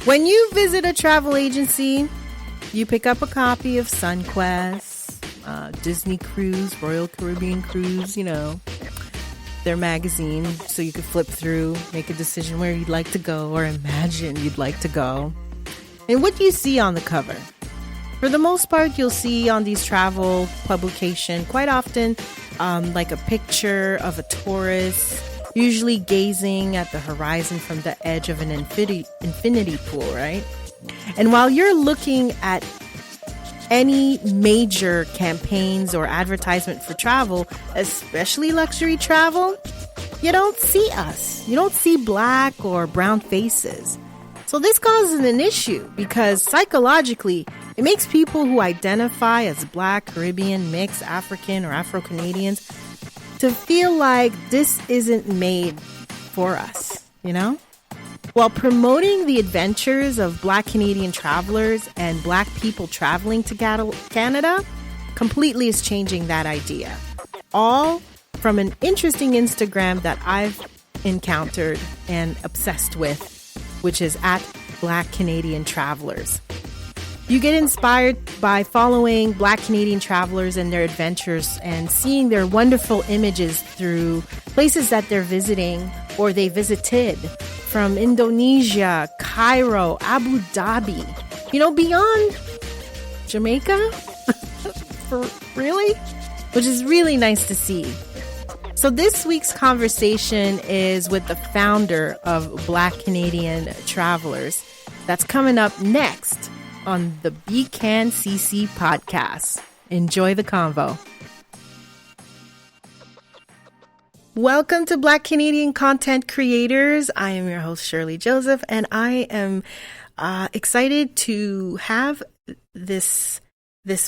When you visit a travel agency, you pick up a copy of Sunquest, Disney Cruise, Royal Caribbean Cruise, their magazine, so you could flip through, make a decision where you'd like to go or imagine you'd like to go. And what do you see on the cover? For the most part, you'll see on these travel publications quite often like a picture of a tourist, usually gazing at the horizon from the edge of an infinity pool, right? And while you're looking at any major campaigns or advertisement for travel, especially luxury travel, you don't see us. You don't see black or brown faces. So this causes an issue because psychologically, it makes people who identify as Black, Caribbean, mixed, African, or Afro-Canadians to feel like this isn't made for us, While promoting the adventures of Black Canadian travelers and Black people traveling to Canada completely is changing that idea. All from an interesting Instagram that I've encountered and obsessed with, which is at Black Canadian Travelers. You get inspired by following Black Canadian travelers and their adventures and seeing their wonderful images through places that they're visiting or they visited, from Indonesia, Cairo, Abu Dhabi, beyond Jamaica. Really? Which is really nice to see. So this week's conversation is with the founder of Black Canadian Travelers. That's coming up next on the BCANCC Podcast. Enjoy the convo. Welcome to Black Canadian Content Creators. I am your host, Shirley Joseph, and I am excited to have this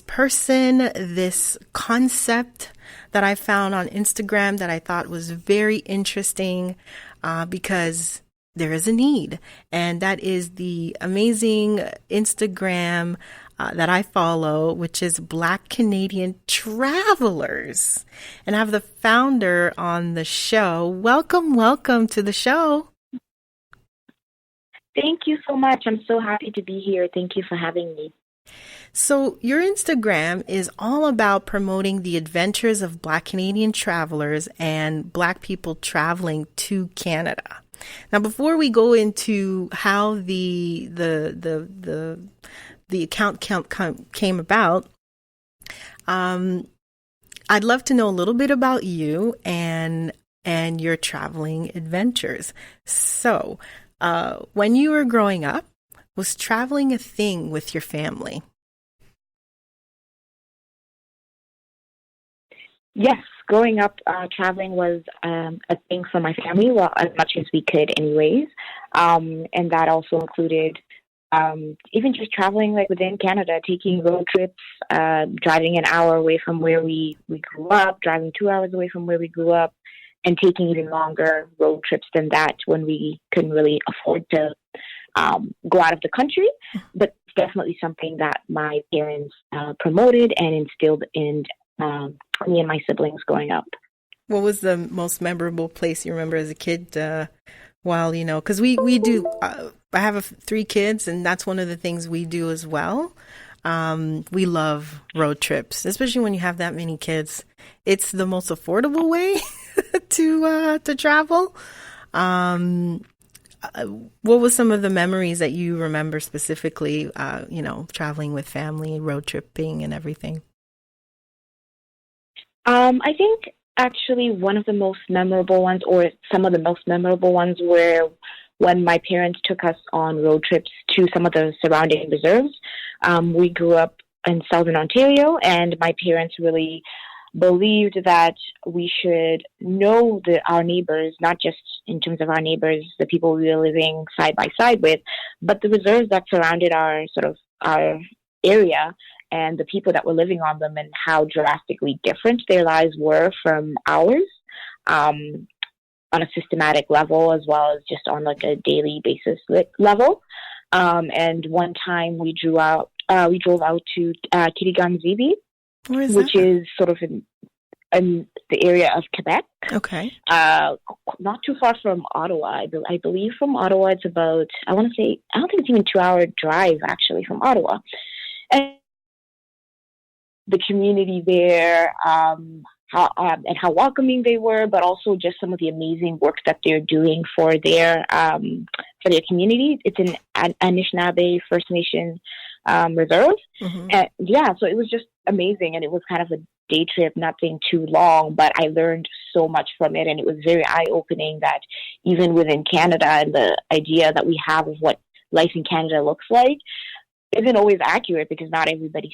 person, this concept that I found on Instagram that I thought was very interesting because there is a need. And that is the amazing Instagram that I follow, which is Black Canadian Travelers. And I have the founder on the show. Welcome to the show. Thank you so much. I'm so happy to be here. Thank you for having me. So your Instagram is all about promoting the adventures of Black Canadian travelers and Black people traveling to Canada. Now, before we go into how the account came about, I'd love to know a little bit about you and your traveling adventures. So, when you were growing up, was traveling a thing with your family? Yes, growing up, traveling was a thing for my family, well, as much as we could anyways. And that also included even just traveling like within Canada, taking road trips, driving an hour away from where we grew up, driving 2 hours away from where we grew up, and taking even longer road trips than that when we couldn't really afford to go out of the country. But it's definitely something that my parents promoted and instilled in me and my siblings growing up. What was the most memorable place you remember as a kid? Because we do, I have 3 kids, and that's one of the things we do as well. We love road trips, especially when you have that many kids. It's the most affordable way to travel. What was some of the memories that you remember specifically, traveling with family, road tripping and everything? I think actually one of the most memorable ones, or some of the most memorable ones, were when my parents took us on road trips to some of the surrounding reserves. We grew up in Southern Ontario, and my parents really believed that we should know our neighbors, not just in terms of our neighbors, the people we were living side by side with, but the reserves that surrounded our area and the people that were living on them, and how drastically different their lives were from ours, on a systematic level as well as just on like a daily basis level. And one time we drove out to Kirigan Zibi, which is sort of in the area of Quebec. Okay. Not too far from Ottawa. I believe from Ottawa it's about, I don't think it's even 2-hour drive actually from Ottawa. And the community there, how welcoming they were, but also just some of the amazing work that they're doing for their community. It's an Anishinaabe First Nation reserve. Mm-hmm. And yeah, so it was just amazing, and it was kind of a day trip, nothing too long, but I learned so much from it, and it was very eye-opening that even within Canada and the idea that we have of what life in Canada looks like isn't always accurate, because not everybody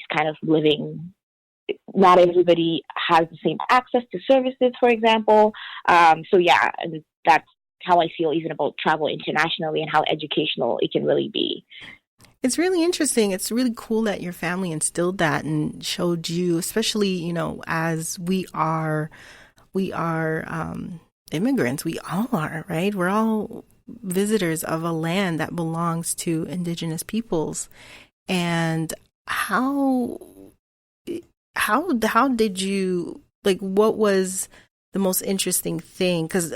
has the same access to services, for example. So yeah, and that's how I feel even about travel internationally and how educational it can really be. It's really interesting. It's really cool that your family instilled that and showed you, especially, you know, as we are immigrants. We all are, right? We're all visitors of a land that belongs to Indigenous peoples. And how did you, like, what was the most interesting thing? Because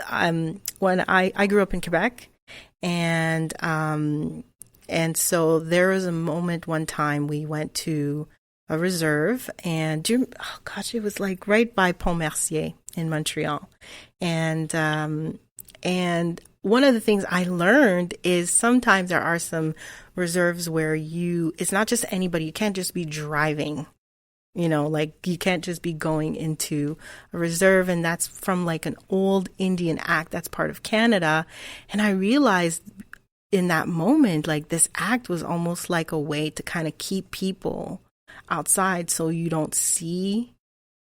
when I grew up in Quebec, and so there was a moment one time we went to a reserve, and it was like right by Pont Mercier in Montreal. And one of the things I learned is sometimes there are some reserves where it's not just anybody, you can't just be driving. You know, like you can't just be going into a reserve, and that's from like an old Indian act that's part of Canada. And I realized in that moment, like this act was almost like a way to kind of keep people outside so you don't see,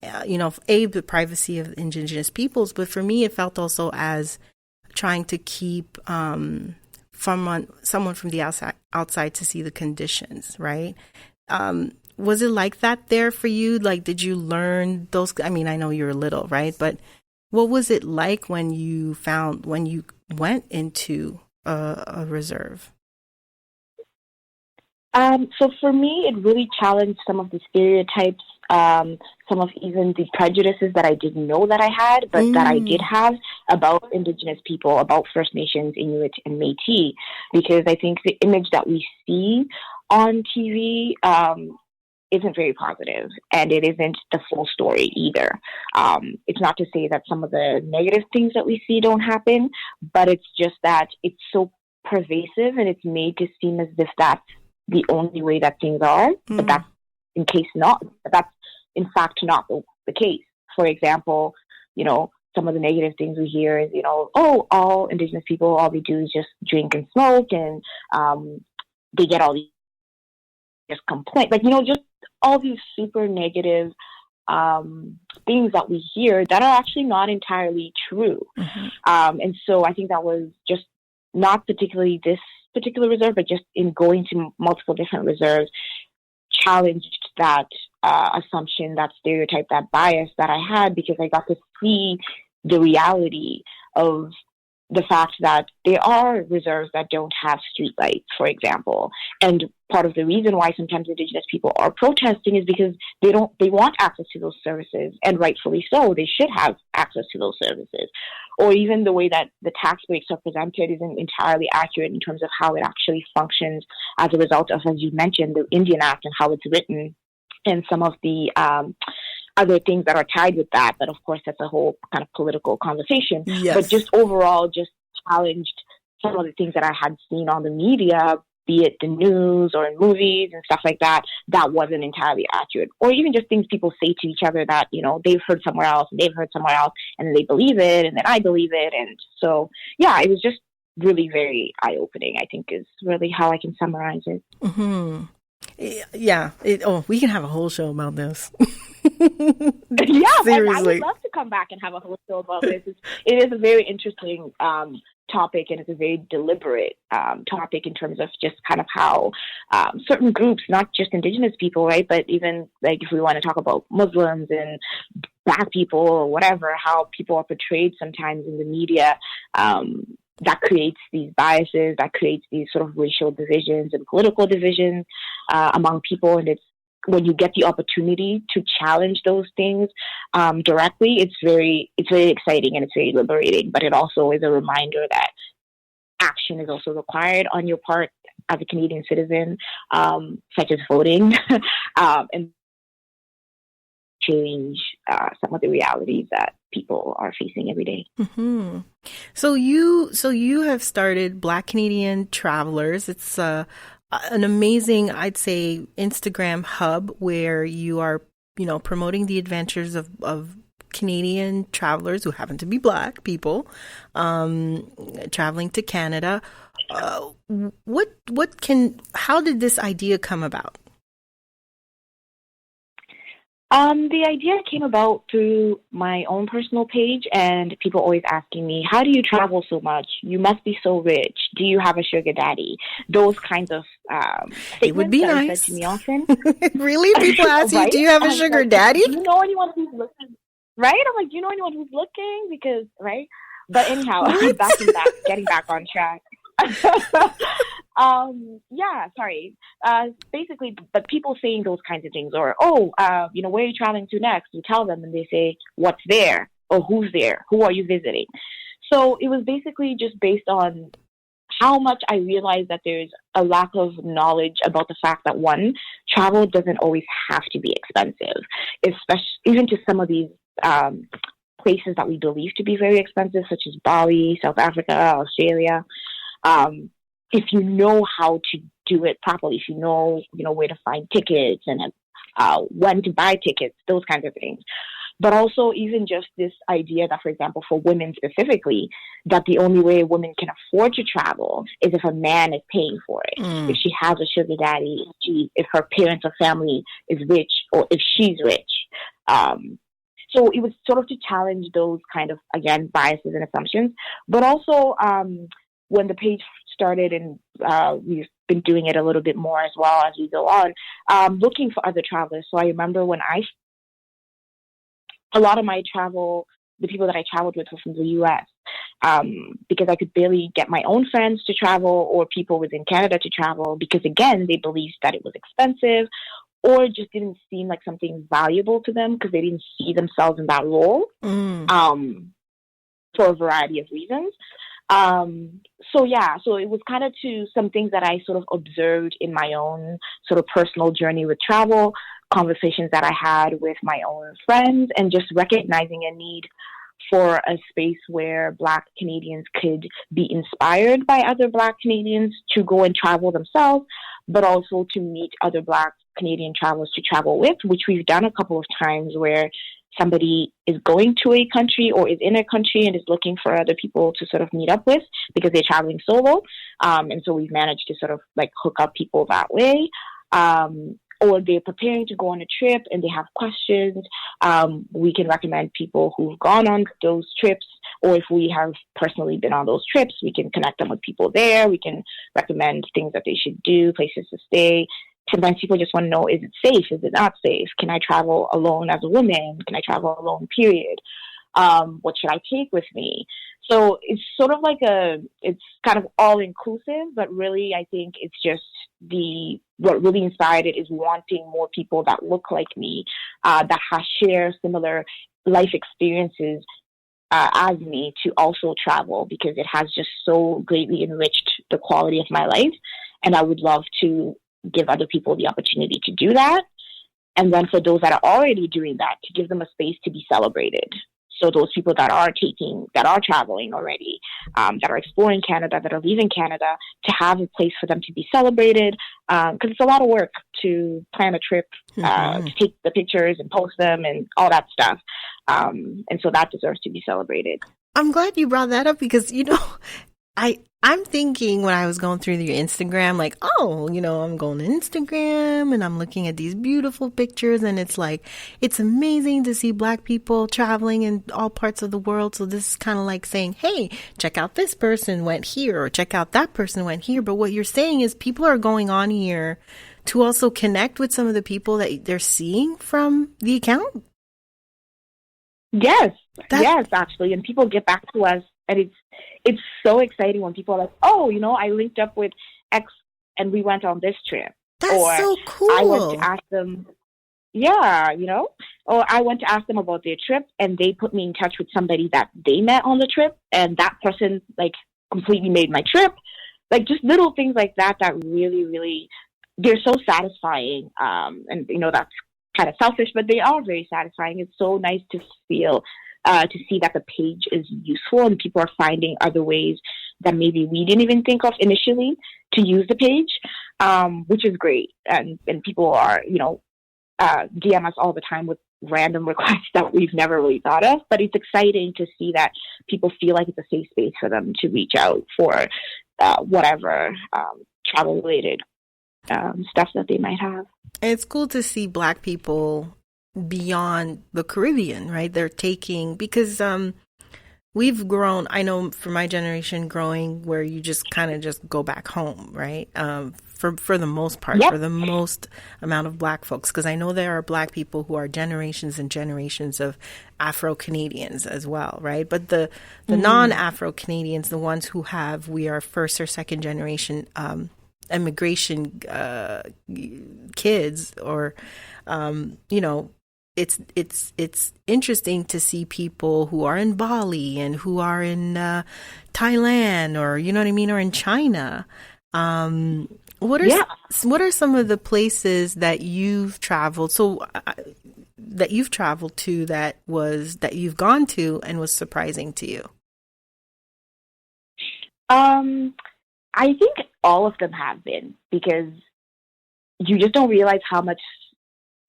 the privacy of Indigenous peoples. But for me, it felt also as trying to keep someone from the outside to see the conditions, right? Was it like that there for you? Like, did you learn those? I mean, I know you're little, right? But what was it like when you went into a reserve? So for me, it really challenged some of the stereotypes, some of even the prejudices that I didn't know that I had, but that I did have about Indigenous people, about First Nations, Inuit, and Métis, because I think the image that we see on TV isn't very positive, and it isn't the full story either. It's not to say that some of the negative things that we see don't happen, but it's just that it's so pervasive, and it's made to seem as if that's the only way that things are, but that's in fact not the case. For example, some of the negative things we hear is, all Indigenous people, all they do is just drink and smoke, and they get all these just complaints, just all these super negative things that we hear that are actually not entirely true. And so I think that was just not particularly this particular reserve, but just in going to multiple different reserves, challenged that assumption, that stereotype, that bias that I had, because I got to see the reality of the fact that there are reserves that don't have streetlights, for example. And part of the reason why sometimes Indigenous people are protesting is because they want access to those services, and rightfully so. They should have access to those services. Or even the way that the tax breaks are presented isn't entirely accurate in terms of how it actually functions as a result of, as you mentioned, the Indian Act and how it's written, and some of the other things that are tied with that. But of course, that's a whole kind of political conversation. Yes. But just overall, just challenged some of the things that I had seen on the media, be it the news or in movies and stuff like that, that wasn't entirely accurate. Or even just things people say to each other that, they've heard somewhere else, and they've heard somewhere else, and then they believe it, and then I believe it. And so, yeah, it was just really very eye-opening, I think, is really how I can summarize it. Mm-hmm. Yeah. We can have a whole show about this. Yeah, seriously. I would love to come back and have a whole show about this. It is a very interesting topic, and it's a very deliberate topic in terms of just kind of how certain groups, not just Indigenous people, right, but even like if we want to talk about Muslims and Black people or whatever, how people are portrayed sometimes in the media, that creates these biases, that creates these sort of racial divisions and political divisions among people. And it's when you get the opportunity to challenge those things directly, it's very exciting and it's very liberating. But it also is a reminder that action is also required on your part as a Canadian citizen, such as voting, and change some of the realities that people are facing every day. Mm-hmm. So you have started Black Canadian Travelers. It's an amazing, I'd say, Instagram hub where you are, promoting the adventures of Canadian travelers who happen to be Black people, traveling to Canada. How did this idea come about? The idea came about through my own personal page, and people always asking me, how do you travel so much? You must be so rich. Do you have a sugar daddy? Those kinds of statements it would be nice. Are said to me often. Really? People ask you, do you have a sugar daddy? Do you know anyone who's looking? Right? I'm like, do you know anyone who's looking? Because, right? But anyhow, getting back on track. Basically, but people saying those kinds of things, or where are you traveling to next? You tell them, and they say, what's there, or who's there, who are you visiting? So it was basically just based on how much I realized that there's a lack of knowledge about the fact that, one, travel doesn't always have to be expensive, especially even to some of these places that we believe to be very expensive, such as Bali, South Africa, Australia. If you know how to do it properly, if you know where to find tickets and when to buy tickets, those kinds of things. But also even just this idea that, for example, for women specifically, that the only way a woman can afford to travel is if a man is paying for it. If she has a sugar daddy, if her parents or family is rich, or if she's rich. So it was sort of to challenge those kind of, again, biases and assumptions. But also when the page started, and we've been doing it a little bit more as well as we go on, looking for other travelers. So I remember when a lot of my travel, the people that I traveled with were from the U.S. Because I could barely get my own friends to travel or people within Canada to travel because, again, they believed that it was expensive or just didn't seem like something valuable to them because they didn't see themselves in that role for a variety of reasons. So it was kind of to some things that I sort of observed in my own sort of personal journey with travel, conversations that I had with my own friends, and just recognizing a need for a space where Black Canadians could be inspired by other Black Canadians to go and travel themselves, but also to meet other Black Canadian travelers to travel with, which we've done a couple of times where somebody is going to a country or is in a country and is looking for other people to sort of meet up with because they're traveling solo. And so we've managed to sort of like hook up people that way. Or they're preparing to go on a trip and they have questions. We can recommend people who've gone on those trips, or if we have personally been on those trips, we can connect them with people there. We can recommend things that they should do, places to stay. Sometimes people just want to know, is it safe? Is it not safe? Can I travel alone as a woman? Can I travel alone, period? What should I take with me? So it's sort of like it's kind of all inclusive, but really I think it's just what really inspired it is wanting more people that look like me, that share similar life experiences as me to also travel, because it has just so greatly enriched the quality of my life. And I would love to give other people the opportunity to do that. And then for those that are already doing that, to give them a space to be celebrated. So those people that are traveling already, that are exploring Canada, that are leaving Canada, to have a place for them to be celebrated. Because it's a lot of work to plan a trip, to take the pictures and post them and all that stuff. And so that deserves to be celebrated. I'm glad you brought that up because, I'm thinking when I was going through your Instagram, like, I'm going to Instagram and I'm looking at these beautiful pictures and it's like, it's amazing to see Black people traveling in all parts of the world. So this is kind of like saying, hey, check out this person went here or check out that person went here. But what you're saying is people are going on here to also connect with some of the people that they're seeing from the account. Yes, actually. And people get back to us. And it's so exciting when people are like, I linked up with X and we went on this trip. That's Or so I went to cool. ask them, yeah, or I went to ask them about their trip, and they put me in touch with somebody that they met on the trip, and that person like completely made my trip. Like just little things like that that really, really, they're so satisfying. And that's kind of selfish, but they are very satisfying. It's so nice to feel, to see that the page is useful and people are finding other ways that maybe we didn't even think of initially to use the page, which is great. And people are, DM us all the time with random requests that we've never really thought of. But it's exciting to see that people feel like it's a safe space for them to reach out for whatever travel-related stuff that they might have. It's cool to see Black people beyond the Caribbean, right? They're taking, because we've grown, I know for my generation growing, where you just kind of just go back home, right? For the most part, Yep. for the most amount of Black folks, because I know there are Black people who are generations and generations of Afro-Canadians as well, right? But the non-Afro-Canadians, the ones who we are first or second generation immigration kids, or it's interesting to see people who are in Bali and who are in Thailand, or you know what I mean, or in China. What are some of the places that you've traveled? That you've traveled to that you've gone to and was surprising to you? I think all of them have been, because you just don't realize how much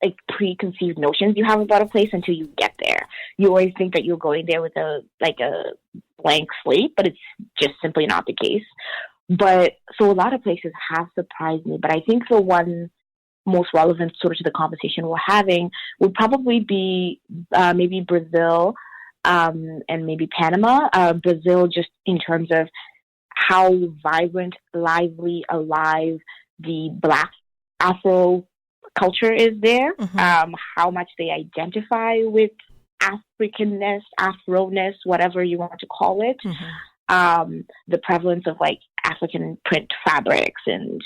like preconceived notions you have about a place until you get there. You always think that you're going there with a blank slate, but it's just simply not the case. But so a lot of places have surprised me, but I think the one most relevant sort of to the conversation we're having would probably be maybe Brazil, and maybe Panama. Brazil, just in terms of how vibrant, lively, alive the Black Afro culture is there, how much they identify with Africanness, Afro-ness, whatever you want to call it, the prevalence of like African print fabrics and,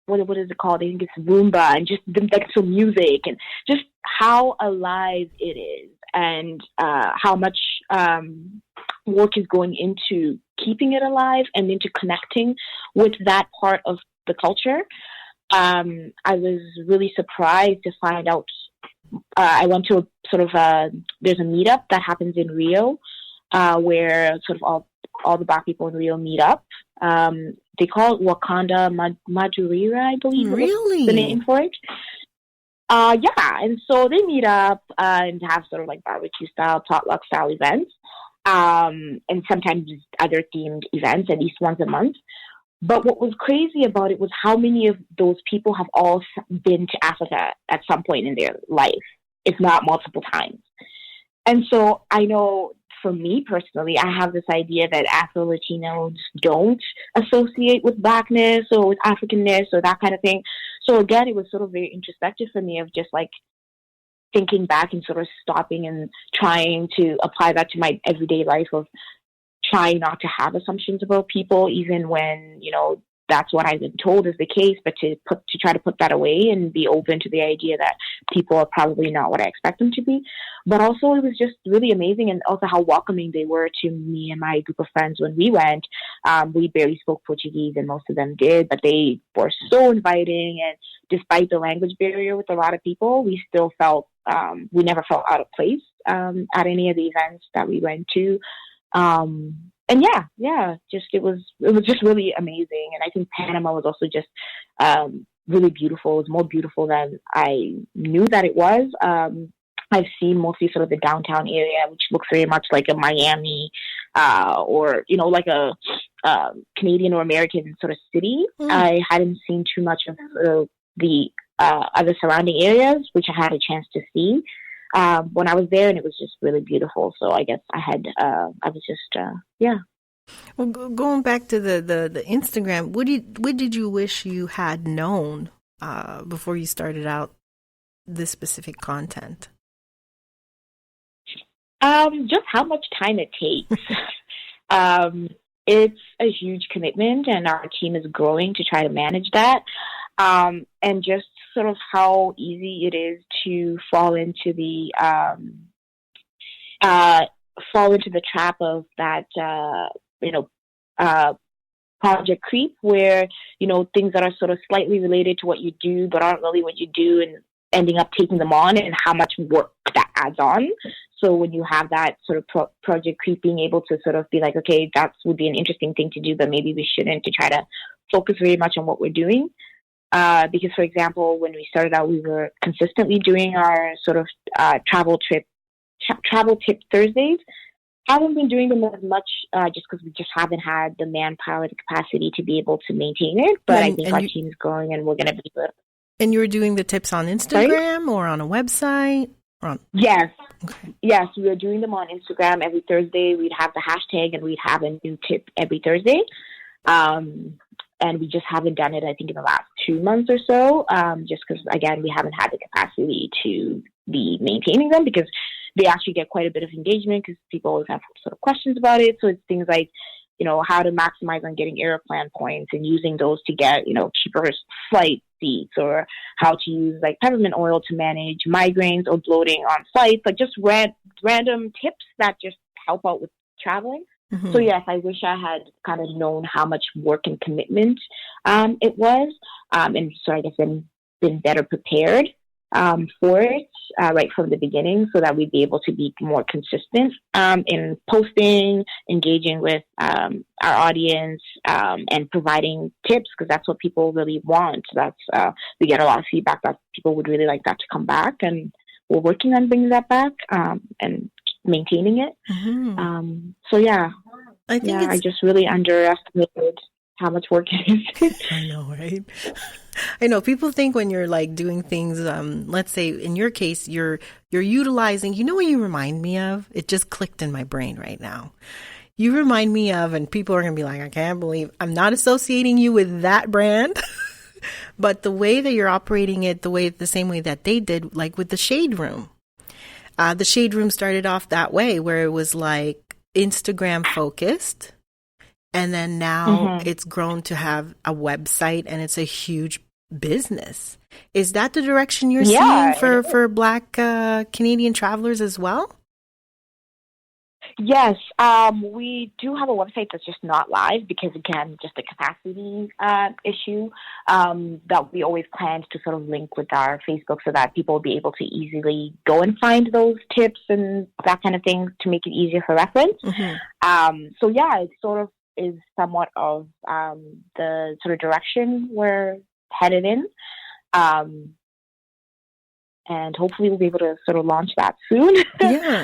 what is it called? I think it's Roomba, and just like some music, and just how alive it is, and how much work is going into keeping it alive and into connecting with that part of the culture. I was really surprised to find out. I went to there's a meetup that happens in Rio, where sort of all the Black people in Rio meet up. They call it Wakanda Madurira, I believe. Really? The name for it. Yeah, and so they meet up and have sort of like barbecue style, potluck style events, and sometimes other themed events, at least once a month. But what was crazy about it was how many of those people have all been to Africa at some point in their life, if not multiple times. And so I know for me personally, I have this idea that Afro-Latinos don't associate with Blackness or with Africanness or that kind of thing. So again, it was sort of very introspective for me of just like thinking back and sort of stopping and trying to apply that to my everyday life of trying not to have assumptions about people, even when, that's what I've been told is the case, but to try to put that away and be open to the idea that people are probably not what I expect them to be. But also it was just really amazing, and also how welcoming they were to me and my group of friends when we went. We barely spoke Portuguese, and most of them did, but they were so inviting, and despite the language barrier with a lot of people, we still felt, we never felt out of place at any of the events that we went to. And it was just really amazing. And I think Panama was also just really beautiful. It was more beautiful than I knew that it was. I've seen mostly sort of the downtown area, which looks very much like a Miami, or like a Canadian or American sort of city. I hadn't seen too much of the other surrounding areas, which I had a chance to see when I was there, and it was just really beautiful. So I guess Well, going back to the Instagram, what did you wish you had known before you started out this specific content? Just how much time it takes. it's a huge commitment, and our team is growing to try to manage that. And just sort of how easy it is to fall into the trap of that, project creep, where, things that are sort of slightly related to what you do, but aren't really what you do, and ending up taking them on, and how much work that adds on. So when you have that sort of project creep, being able to sort of be like, okay, that would be an interesting thing to do, but maybe we shouldn't, to try to focus very much on what we're doing. Because, for example, when we started out, we were consistently doing our sort of travel tip Thursdays. Haven't been doing them as much just because we just haven't had the manpower, the capacity to be able to maintain it. But I think our team is growing, and we're going to be good. And you were doing the tips on Instagram or on a website? Yes. Okay. Yes, we were doing them on Instagram every Thursday. We'd have the hashtag, and we'd have a new tip every Thursday. And we just haven't done it, I think, in the last 2 months or so, just because, again, we haven't had the capacity to be maintaining them, because they actually get quite a bit of engagement, because people always have sort of questions about it. So it's things like, how to maximize on getting Aeroplan points and using those to get, cheaper flight seats, or how to use like peppermint oil to manage migraines or bloating on flights, like just random tips that just help out with traveling. Mm-hmm. So yes, I wish I had kind of known how much work and commitment it was, and so I guess been better prepared for it right from the beginning, so that we'd be able to be more consistent in posting, engaging with our audience, and providing tips, because that's what people really want. That's we get a lot of feedback that people would really like that to come back, and we're working on bringing that back and maintaining it. Mm-hmm. So yeah, I just really underestimated how much work it is. I know, right? I know people think when you're like doing things, let's say in your case, you're utilizing, what you remind me of? It just clicked in my brain right now. You remind me of, and people are going to be like, I can't believe I'm not associating you with that brand, but the way that you're operating it, the same way that they did, like with the Shade Room. The Shade Room started off that way, where it was like Instagram focused. And then now it's grown to have a website, and it's a huge business. Is that the direction you're seeing for Black Canadian travelers as well? Yes, we do have a website that's just not live because, again, just a capacity issue that we always planned to sort of link with our Facebook, so that people will be able to easily go and find those tips and that kind of thing to make it easier for reference. So yeah, it sort of is somewhat of the sort of direction we're headed in. And hopefully we'll be able to sort of launch that soon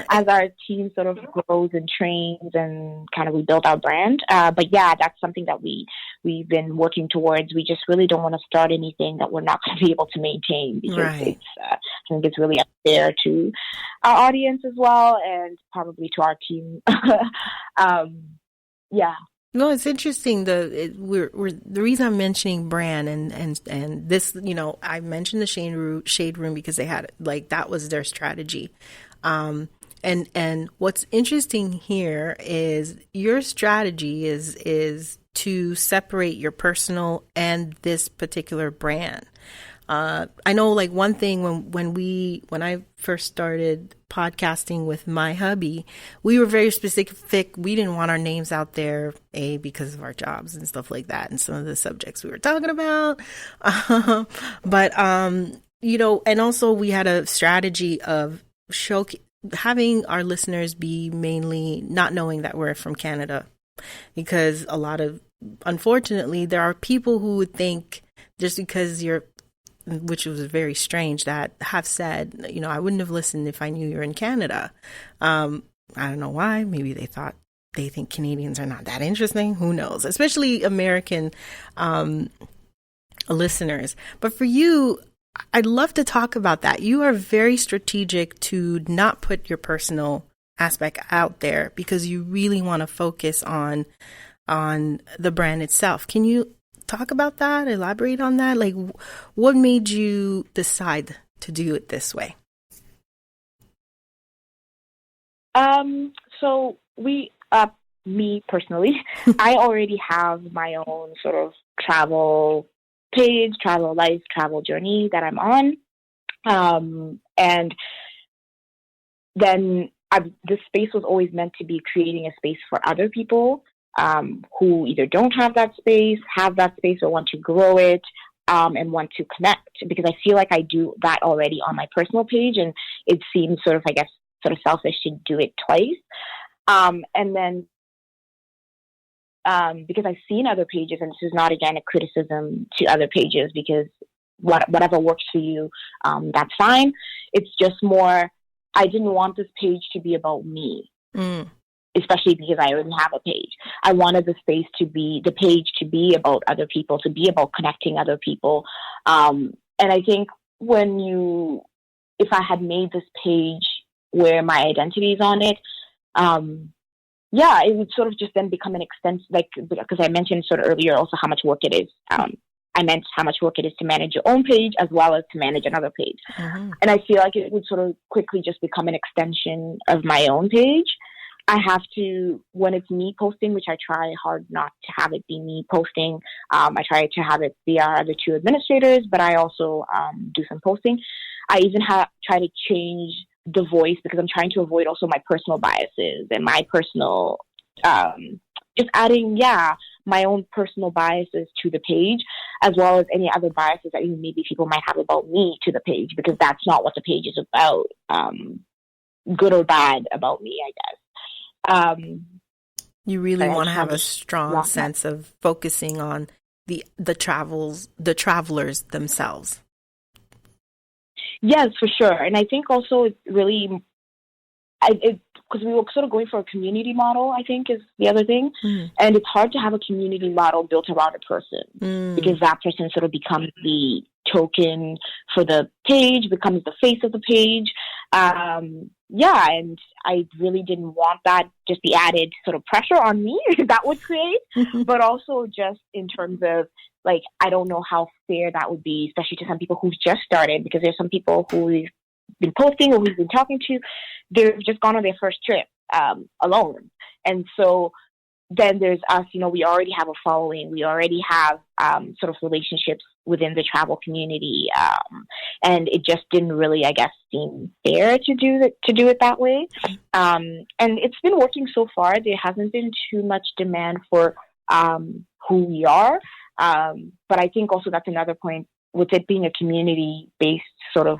as our team sort of grows and trains and kind of we build our brand. But yeah, that's something that we've been working towards. We just really don't want to start anything that we're not going to be able to maintain, because I think it's really unfair to our audience as well, and probably to our team. No, it's interesting. The reason I'm mentioning brand and this, I mentioned the Shade Room because they had that was their strategy. And what's interesting here is your strategy is to separate your personal and this particular brand. I know one thing when I first started podcasting with my hubby, we were very specific. We didn't want our names out there, because of our jobs and stuff like that, and some of the subjects we were talking about. But and also we had a strategy of having our listeners be mainly not knowing that we're from Canada, because unfortunately, there are people who would think just because which was very strange, that have said, I wouldn't have listened if I knew you're in Canada. I don't know why. Maybe they think Canadians are not that interesting. Who knows? Especially American listeners. But for you, I'd love to talk about that. You are very strategic to not put your personal aspect out there, because you really want to focus on the brand itself. Can you talk about that? Elaborate on that? What made you decide to do it this way? So we me personally, I already have my own sort of travel page, travel life, travel journey that I'm on. And then this space was always meant to be creating a space for other people who either don't have that space, or want to grow it, and want to connect. Because I feel like I do that already on my personal page, and it seems sort of, I guess, sort of selfish to do it twice. And then because I've seen other pages, and this is not, again, a criticism to other pages, because whatever works for you, that's fine. It's just more, I didn't want this page to be about me, especially because I already have a page. I wanted the page to be about other people, to be about connecting other people. And I think if I had made this page where my identity is on it, it would sort of just then become an extension, like, because I mentioned sort of earlier also how much work it is. I meant how much work it is to manage your own page as well as to manage another page. Mm-hmm. And I feel like it would sort of quickly just become an extension of my own page. I have to, when it's me posting, which I try hard not to have it be me posting, I try to have it be our other two administrators, but I also do some posting. I even try to change the voice, because I'm trying to avoid also my personal biases and my personal, just adding, my own personal biases to the page, as well as any other biases that even maybe people might have about me to the page, because that's not what the page is about, good or bad about me, I guess. You really want to have a strong sense of focusing on the travelers themselves. Yes, for sure. And I think also it's really, because we were sort of going for a community model, I think, is the other thing. And it's hard to have a community model built around a person, because that person sort of becomes the token for the page, becomes the face of the page. And I really didn't want that, just the added sort of pressure on me that would create, but also just in terms of, like, I don't know how fair that would be, especially to some people who've just started, because there's some people who we've been posting or we've been talking to, they've just gone on their first trip alone. And so then there's us, we already have a following. We already have sort of relationships within the travel community. And it just didn't really, I guess, seem fair to do it that way. And it's been working so far. There hasn't been too much demand for who we are. But I think also that's another point with it being a community-based sort of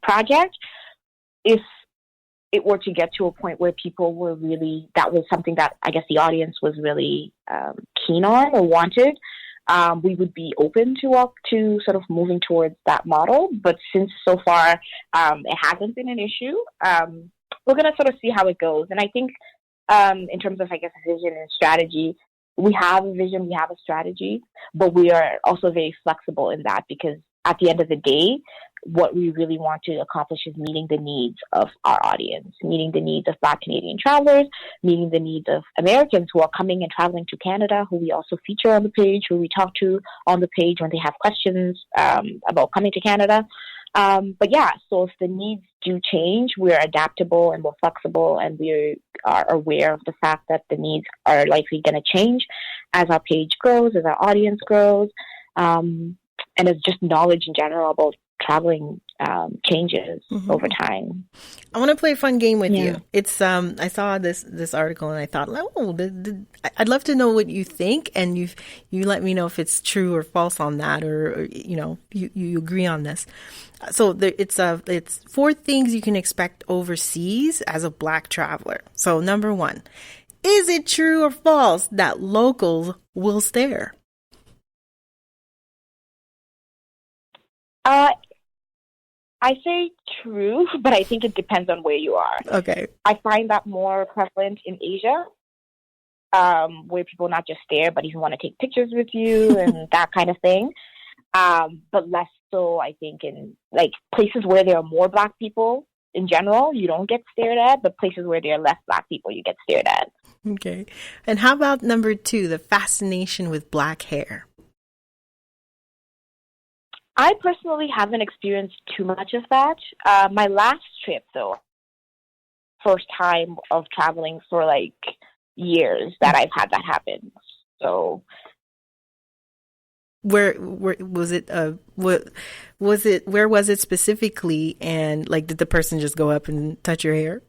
project. If it were to get to a point where people were really, that was something that I guess the audience was really keen on or wanted, we would be open to sort of moving towards that model. But since so far it hasn't been an issue, we're going to sort of see how it goes. And I think in terms of, I guess, vision and strategy, we have a vision, we have a strategy, but we are also very flexible in that, because at the end of the day, what we really want to accomplish is meeting the needs of our audience, meeting the needs of Black Canadian travelers, meeting the needs of Americans who are coming and traveling to Canada, who we also feature on the page, who we talk to on the page when they have questions about coming to Canada. So if the needs do change, we're adaptable and we're flexible, and we are aware of the fact that the needs are likely going to change as our page grows, as our audience grows, and as just knowledge in general about traveling changes over time. I want to play a fun game with you. It's I saw this article and I thought, I'd love to know what you think, and you let me know if it's true or false on that, or you agree on this. So it's 4 things you can expect overseas as a Black traveler. So number 1, is it true or false that locals will stare? I say true, but I think it depends on where you are. Okay. I find that more prevalent in Asia, where people not just stare, but even want to take pictures with you and that kind of thing. But less so, I think, in like places where there are more Black people in general, you don't get stared at, but places where there are less Black people, you get stared at. Okay. And how about number 2, the fascination with Black hair? I personally haven't experienced too much of that. My last trip, though, first time of traveling for like years that I've had that happen. So where was it? Where was it specifically? And like, did the person just go up and touch your hair?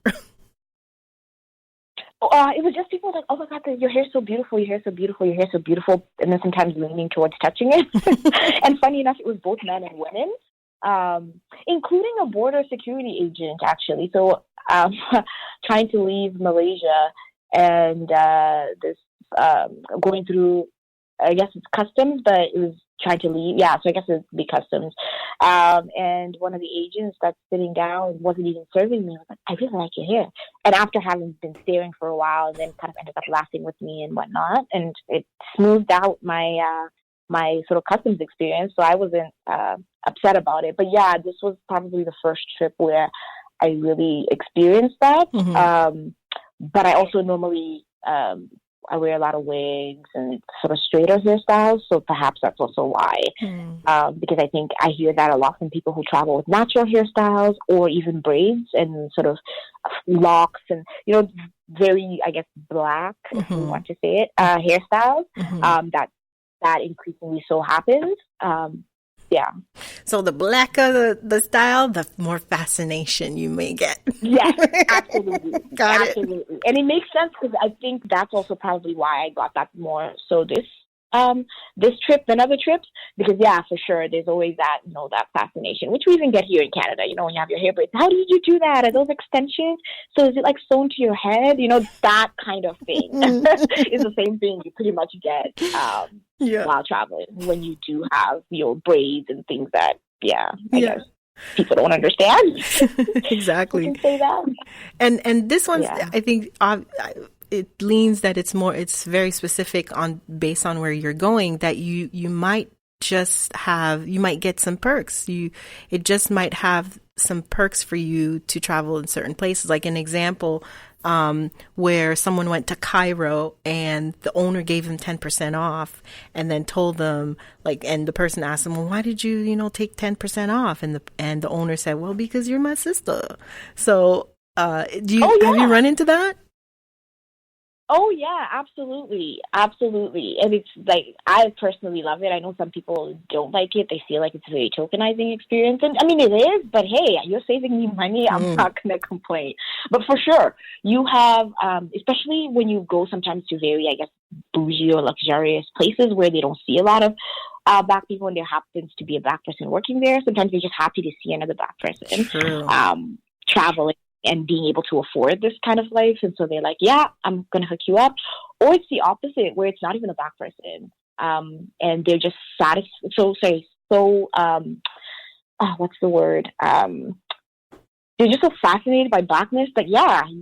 It was just people like, oh my God, your hair's so beautiful, your hair's so beautiful, your hair's so beautiful, and then sometimes leaning towards touching it. And funny enough, it was both men and women, including a border security agent, actually. So trying to leave Malaysia and going through, I guess it's customs, but it was trying to leave. Yeah, so I guess it'd be customs. And one of the agents that's sitting down wasn't even serving me. I was like, I really like your hair. And after having been staring for a while, and then kind of ended up laughing with me and whatnot, and it smoothed out my my sort of customs experience. So I wasn't upset about it. But yeah, this was probably the first trip where I really experienced that. Mm-hmm. But I also normally I wear a lot of wigs and sort of straighter hairstyles, so perhaps that's also why. Because I think I hear that a lot from people who travel with natural hairstyles or even braids and sort of locks and, you know, very, I guess, black, if you want to say it, hairstyles. That increasingly so happens. Yeah. So the blacker the style, the more fascination you may get. Yes, absolutely. Absolutely. It. And it makes sense because I think that's also probably why I got that more so this trip than other trips. Because yeah, for sure, there's always that, you know, that fascination, which we even get here in Canada, you know, when you have your hair braids. How did you do that? Are those extensions? So is it like sewn to your head? You know, that kind of thing is the same thing you pretty much get while traveling when you do have your braids and things that, I guess people don't understand. Exactly. You can say that. And this one's, I think, it leans that it's very specific based on where you're going, that you might get some perks. It just might have some perks for you to travel in certain places. Like an example, where someone went to Cairo and the owner gave them 10% off, and then told them, like, and the person asked them, well, why did you take 10% off? And the owner said, well, because you're my sister. So, have you run into that? Oh, yeah, absolutely. Absolutely. And it's like, I personally love it. I know some people don't like it. They feel like it's a very tokenizing experience. And I mean, it is, but hey, you're saving me money. I'm not going to complain. But for sure, you have, especially when you go sometimes to very, I guess, bougie or luxurious places where they don't see a lot of Black people, and there happens to be a Black person working there. Sometimes they're just happy to see another Black person traveling and being able to afford this kind of life. And so they're like, yeah, I'm going to hook you up. Or it's the opposite, where it's not even a Black person. And they're just satisfied. What's the word? They're just so fascinated by Blackness that,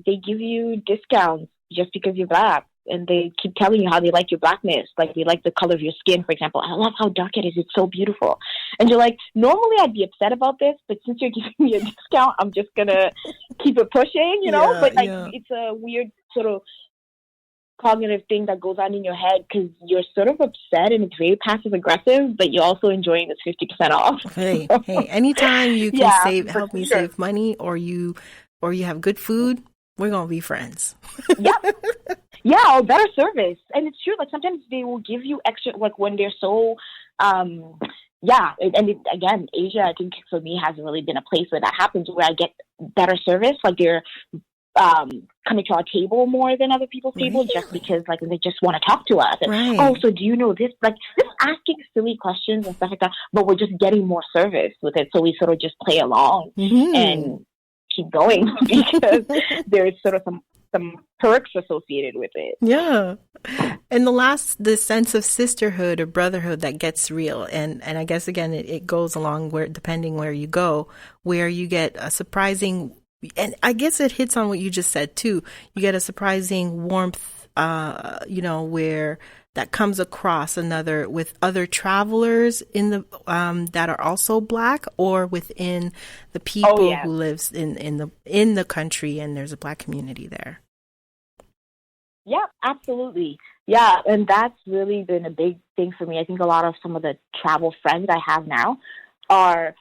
they give you discounts just because you're Black. And they keep telling you how they like your Blackness. Like, they like the color of your skin, for example. I love how dark it is. It's so beautiful. And you're like, normally I'd be upset about this, but since you're giving me a discount, I'm just going to keep it pushing, you know? But, it's a weird sort of cognitive thing that goes on in your head, because you're sort of upset and it's very passive-aggressive, but you're also enjoying this 50% off. Hey, anytime you can help me save money, or you have good food, we're going to be friends. Yeah, or better service. And it's true, like, sometimes they will give you extra, like, when they're so, again, Asia, I think, for me, has really been a place where that happens, where I get better service, like, they're coming to our table more than other people's table, just because, like, they just want to talk to us. And, oh, so do you know this? Like, just asking silly questions and stuff like that, but we're just getting more service with it, so we sort of just play along and keep going, because there's sort of some perks associated with it. Yeah. And the sense of sisterhood or brotherhood that gets real. And I guess, again, it goes along depending where you go, where you get a surprising, and I guess it hits on what you just said too. You get a surprising warmth, where that comes across with other travelers in the that are also Black, or within the people who lives in the country, and there's a Black community there. Yeah, absolutely. Yeah, and that's really been a big thing for me. I think some of the travel friends I have now are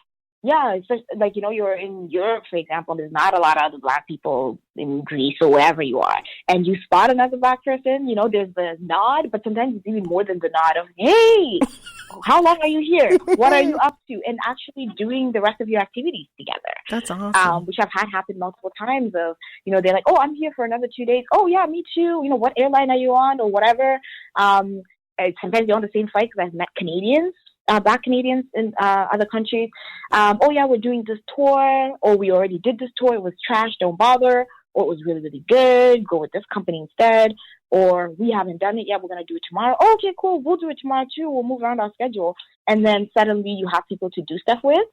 yeah, it's just, like, you're in Europe, for example, there's not a lot of other Black people in Greece or wherever you are. And you spot another Black person, there's the nod, but sometimes it's even more than the nod of, hey, how long are you here? What are you up to? And actually doing the rest of your activities together. That's awesome. Which I've had happen multiple times of, they're like, oh, I'm here for another 2 days. Oh, yeah, me too. What airline are you on or whatever? Sometimes they're on the same flight because I've met Canadians. Black Canadians in other countries. Oh yeah, we're doing this tour, or we already did this tour. It was trash, don't bother. Or it was really, really good. Go with this company instead. Or we haven't done it yet. We're going to do it tomorrow. Oh, okay, cool. We'll do it tomorrow too. We'll move around our schedule. And then suddenly you have people to do stuff with.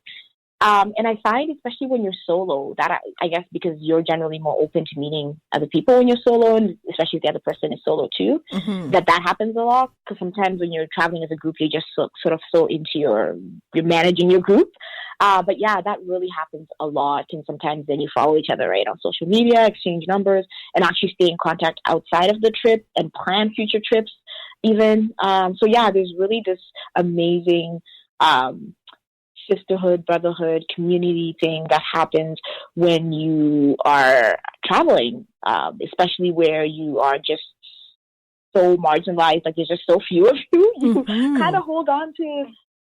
And I find, especially when you're solo, that I guess because you're generally more open to meeting other people when you're solo, and especially if the other person is solo too, that happens a lot. Because sometimes when you're traveling as a group, you're just sort of so into you're managing your group. But yeah, that really happens a lot. And sometimes then you follow each other, right, on social media, exchange numbers, and actually stay in contact outside of the trip and plan future trips even. So yeah, there's really this amazing sisterhood, brotherhood, community thing that happens when you are traveling, especially where you are just so marginalized. Like, there's just so few of you. You kind of hold on to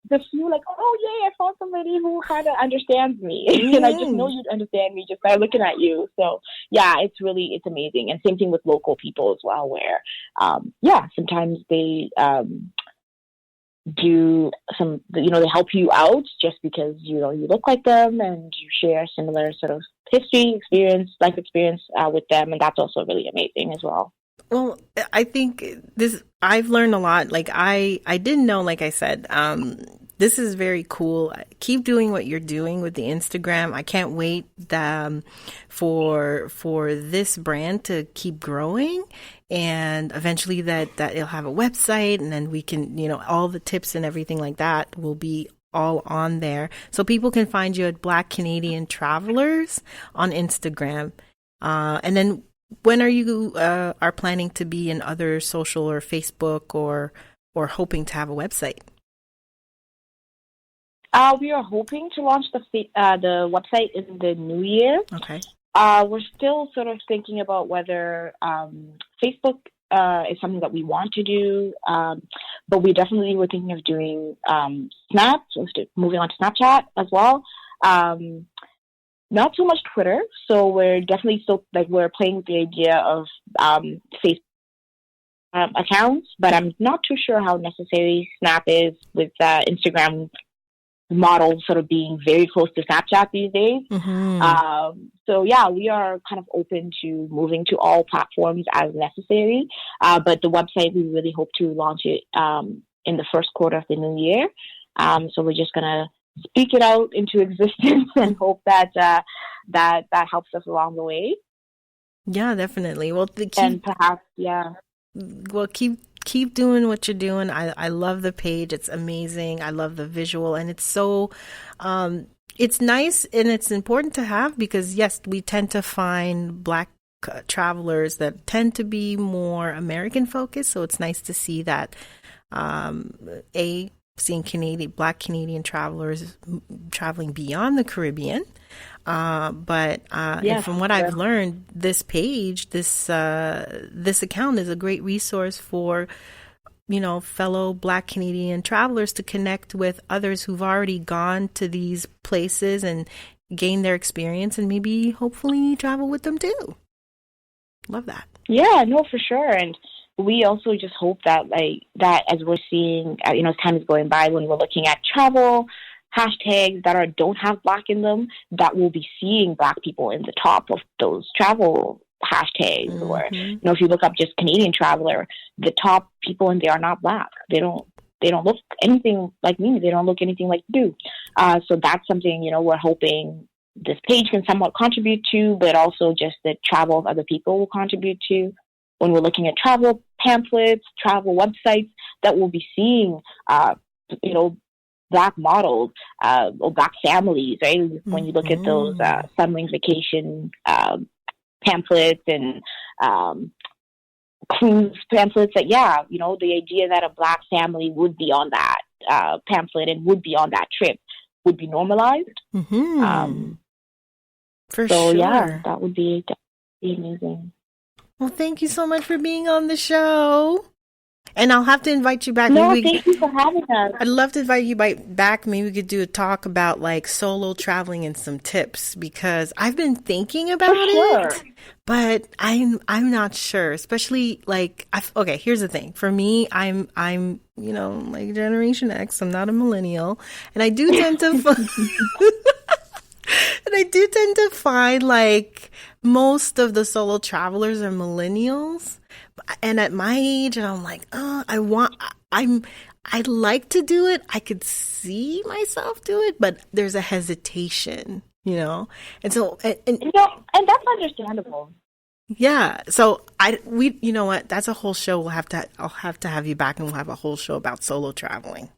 the few, like, oh, yay, I found somebody who kind of understands me. And I just know you'd understand me just by looking at you. So, yeah, it's amazing. And same thing with local people as well, where, sometimes they do some, they help you out just because, you look like them and you share similar sort of life experience with them. And that's also really amazing as well. Well, I think I've learned a lot. Like, I didn't know, like I said, this is very cool. Keep doing what you're doing with the Instagram. I can't wait for this brand to keep growing, and eventually that it'll have a website, and then we can, all the tips and everything like that will be all on there. So people can find you at Black Canadian Travelers on Instagram. And then when are you are planning to be in other social or Facebook or hoping to have a website? We are hoping to launch the website in the new year. Okay. We're still sort of thinking about whether Facebook is something that we want to do, but we definitely were thinking of doing Snap, so moving on to Snapchat as well. Not so much Twitter, so we're definitely still, we're playing with the idea of Facebook accounts, but I'm not too sure how necessary Snap is with Instagram model sort of being very close to Snapchat these days. So yeah, we are kind of open to moving to all platforms as necessary. But the website, we really hope to launch it in the first quarter of the new year. So we're just gonna speak it out into existence and hope that that helps us along the way. Yeah, definitely. Well, and perhaps, yeah. Well, keep doing what you're doing. I love the page. It's amazing. I love the visual, and it's so it's nice and it's important to have, because yes, we tend to find Black travelers that tend to be more American focused. So it's nice to see that seeing Black Canadian travelers traveling beyond the Caribbean. But from what I've learned, this page, this account is a great resource for, fellow Black Canadian travelers to connect with others who've already gone to these places and gain their experience, and maybe hopefully travel with them too. Love that. Yeah, no, for sure. And we also just hope that that as we're seeing, as time is going by, when we're looking at travel hashtags that don't have Black in them, that we'll be seeing Black people in the top of those travel hashtags. Or, if you look up just Canadian traveler, the top people in there are not Black. They don't look anything like me. They don't look anything like you. So that's something, we're hoping this page can somewhat contribute to, but also just the travel of other people will contribute to. When we're looking at travel pamphlets, travel websites, that we'll be seeing, Black models or Black families, right? When you look at those Sunwing vacation pamphlets and cruise pamphlets, the idea that a Black family would be on that pamphlet and would be on that trip would be normalized. Mm-hmm. For So sure. yeah, that would be amazing. Well, thank you so much for being on the show. And I'll have to invite you back. No, thank you for having us. I'd love to invite you back. Maybe we could do a talk about like solo traveling and some tips, because I've been thinking about it, but I'm not sure. Especially like, okay, here's the thing. For me, I'm like Generation X. I'm not a millennial, and I do tend to find like most of the solo travelers are millennials. And at my age, and I'm like, I'd like to do it. I could see myself do it, but there's a hesitation, And so, and that's understandable. Yeah. So you know what? That's a whole show. I'll have to have you back, and we'll have a whole show about solo traveling.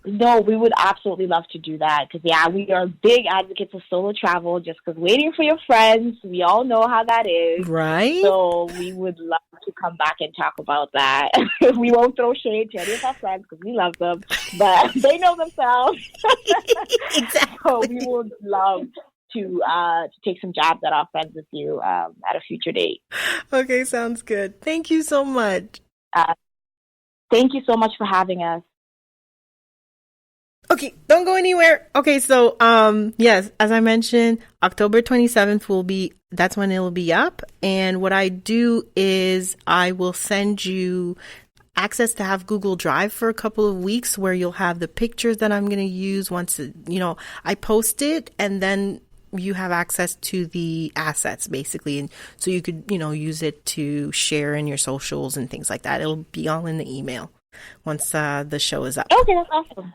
No, we would absolutely love to do that, because, we are big advocates of solo travel, just because waiting for your friends, we all know how that is. Right. So we would love to come back and talk about that. We won't throw shade to any of our friends, because we love them, but they know themselves. Exactly. So we would love to take some jabs at our friends with you at a future date. Okay, sounds good. Thank you so much. Thank you so much for having us. Okay, don't go anywhere. Okay, so yes, as I mentioned, October 27th that's when it will be up. And what I do is I will send you access to have Google Drive for a couple of weeks, where you'll have the pictures that I'm going to use once I post it, and then you have access to the assets basically, and so you could use it to share in your socials and things like that. It'll be all in the email once the show is up. Okay, that's awesome.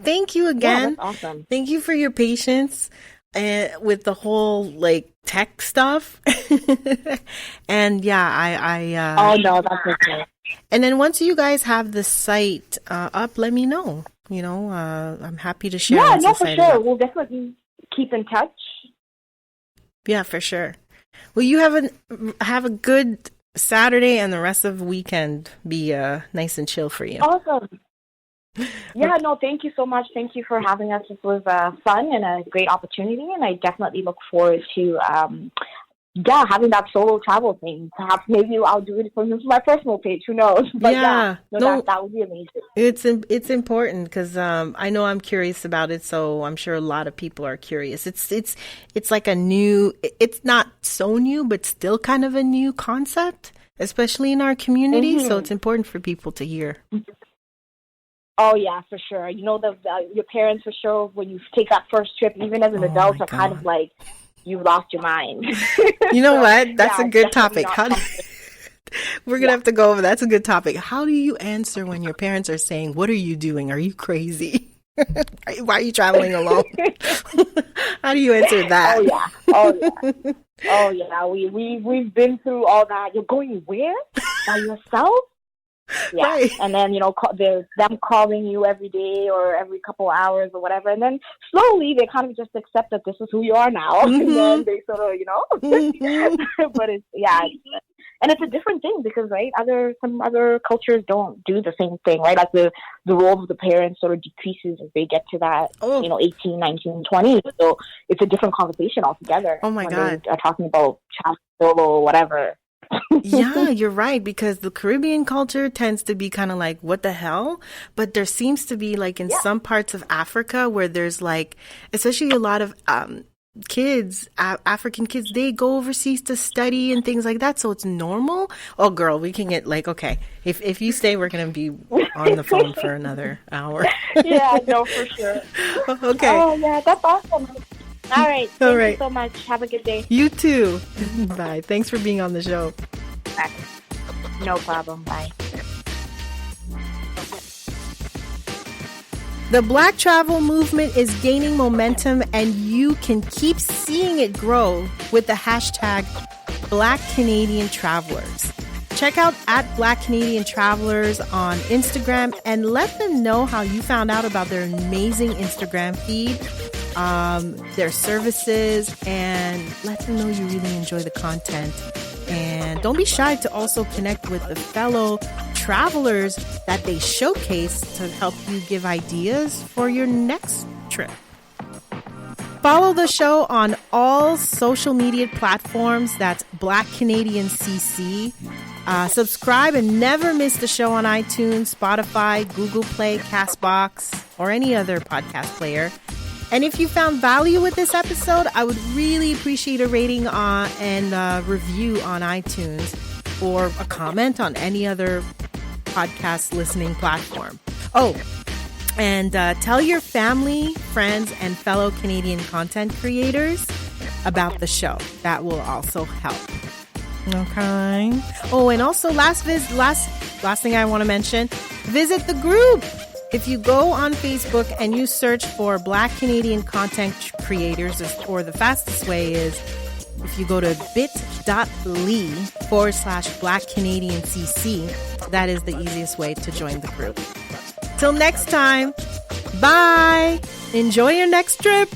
Thank you again. Yeah, that's awesome. Thank you for your patience with the whole like tech stuff. And yeah, oh no, that's okay. And then once you guys have the site up, let me know. I'm happy to share. Yeah, no, for sure. We'll definitely keep in touch. Yeah, for sure. Well, you have a good Saturday, and the rest of the weekend be nice and chill for you. Awesome. Yeah, no, thank you so much. Thank you for having us. This was fun and a great opportunity, and I definitely look forward to having that solo travel thing. Perhaps maybe I'll do it from my personal page. Who knows? But that would be amazing. It's important, because I know I'm curious about it, so I'm sure a lot of people are curious. It's like a new. It's not so new, but still kind of a new concept, especially in our community. Mm-hmm. So it's important for people to hear. Oh, yeah, for sure. Your parents, for sure, when you take that first trip, even as an adult, are kind of like, you've lost your mind. You know what? That's a good topic. We're going to have to go over. That's a good topic. How do you answer when your parents are saying, what are you doing? Are you crazy? Why are you traveling alone? How do you answer that? Oh, yeah. We've been through all that. You're going where? By yourself? Yeah, right. And then, there's them calling you every day or every couple hours or whatever. And then slowly they kind of just accept that this is who you are now. Mm-hmm. And then they sort of, Mm-hmm. But and it's a different thing because, right, some other cultures don't do the same thing, right? Like the role of the parents sort of decreases as they get to that, 18, 19, 20. So it's a different conversation altogether. Oh, my God. They are talking about child solo or whatever. Yeah, you're right, because the Caribbean culture tends to be kind of like, what the hell? But there seems to be like in some parts of Africa where there's like, especially a lot of kids, African kids, they go overseas to study and things like that. So it's normal. Oh, girl, we can get like, okay, if you stay, we're going to be on the phone for another hour. Yeah, no, for sure. Okay. Oh, yeah, that's awesome. All right. Thank you so much. Have a good day. You too. Bye. Thanks for being on the show. Bye. No problem. Bye. The Black travel movement is gaining momentum, and you can keep seeing it grow with the hashtag Black Canadian Travelers. Check out @Black Canadian Travelers on Instagram and let them know how you found out about their amazing Instagram feed, their services, and let them know you really enjoy the content. And don't be shy to also connect with the fellow travelers that they showcase to help you give ideas for your next trip. trip. Follow the show on all social media platforms. That's Black Canadians CC. Subscribe and never miss the show on iTunes, Spotify, Google Play, Castbox, or any other podcast player. And if you found value with this episode, I would really appreciate a rating and a review on iTunes or a comment on any other podcast listening platform. Oh, and tell your family, friends, and fellow Canadian content creators about the show. That will also help. Okay. Oh, and also last thing I want to mention, visit the group. If you go on Facebook and you search for Black Canadian content creators, or the fastest way is if you go to bit.ly/Black Canadian CC, that is the easiest way to join the group. Till next time, bye. Enjoy your next trip.